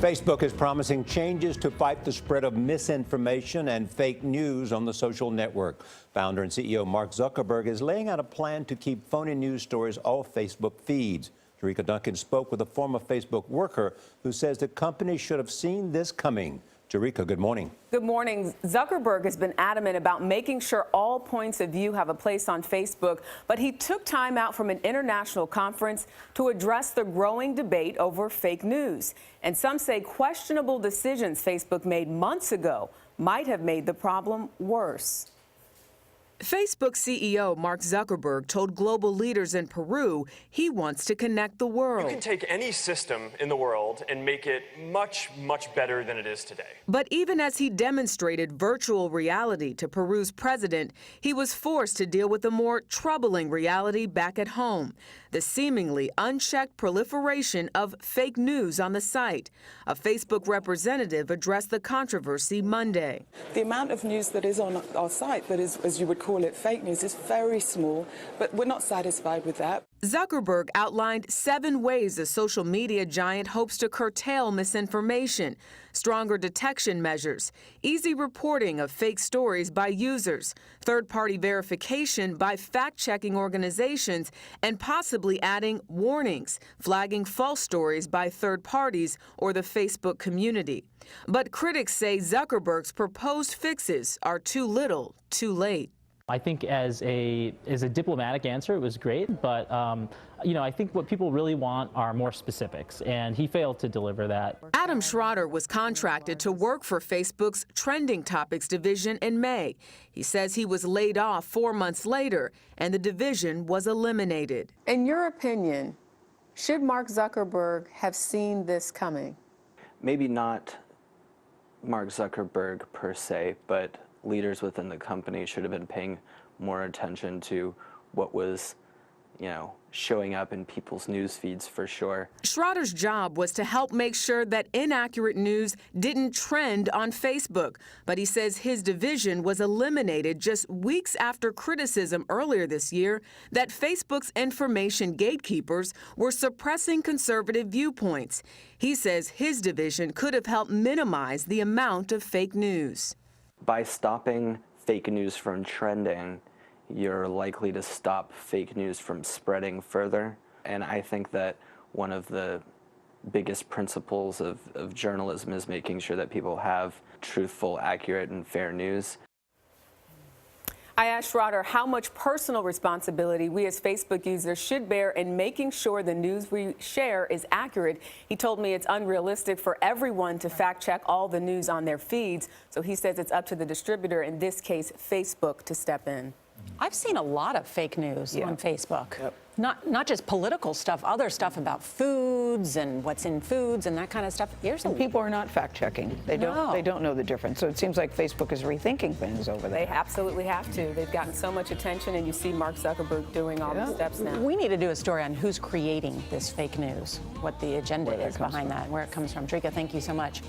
Facebook is promising changes to fight the spread of misinformation and fake news on the social network. Founder and CEO Mark Zuckerberg is laying out a plan to keep phony news stories off Facebook feeds. Jericka Duncan spoke with a former Facebook worker who says the company should have seen this coming. Jericka, good morning. Good morning. Zuckerberg has been adamant about making sure all points of view have a place on Facebook, but he took time out from an international conference to address the growing debate over fake news. And some say questionable decisions Facebook made months ago might have made the problem worse. Facebook CEO Mark Zuckerberg told global leaders in Peru he wants to connect the world. You can take any system in the world and make it much, much better than it is today. But even as he demonstrated virtual reality to Peru's president, he was forced to deal with a more troubling reality back at home, the seemingly unchecked proliferation of fake news on the site. A Facebook representative addressed the controversy Monday. The amount of news that is on our site that is, as you would call it, fake news is very small, but we're not satisfied with that. Zuckerberg outlined 7 ways the social media giant hopes to curtail misinformation: stronger detection measures, easy reporting of fake stories by users, third-party verification by fact-checking organizations, and possibly adding warnings, flagging false stories by third parties or the Facebook community. But critics say Zuckerberg's proposed fixes are too little, too late. I think as a diplomatic answer, it was great, but I think what people really want are more specifics, and he failed to deliver that. Adam Schroeder was contracted to work for Facebook's Trending Topics division in May. He says he was laid off 4 months later, and the division was eliminated. In your opinion, should Mark Zuckerberg have seen this coming? Maybe not Mark Zuckerberg per se, but leaders within the company should have been paying more attention to what was, showing up in people's news feeds for sure. Schroeder's job was to help make sure that inaccurate news didn't trend on Facebook, but he says his division was eliminated just weeks after criticism earlier this year that Facebook's information gatekeepers were suppressing conservative viewpoints. He says his division could have helped minimize the amount of fake news. By stopping fake news from trending, you're likely to stop fake news from spreading further. And I think that one of the biggest principles of journalism is making sure that people have truthful, accurate, and fair news. I asked Schroeder how much personal responsibility we as Facebook users should bear in making sure the news we share is accurate. He told me it's unrealistic for everyone to fact-check all the news on their feeds, so he says it's up to the distributor, in this case Facebook, to step in. I've seen a lot of fake news on Facebook. Yep. Not just political stuff, other stuff about foods and what's in foods and that kind of stuff. And people are not fact-checking. They don't know the difference. So it seems like Facebook is rethinking things over there. They absolutely have to. They've gotten so much attention, and you see Mark Zuckerberg doing all the steps now. We need to do a story on who's creating this fake news, what the agenda is behind that, and where it comes from. Jericka, thank you so much.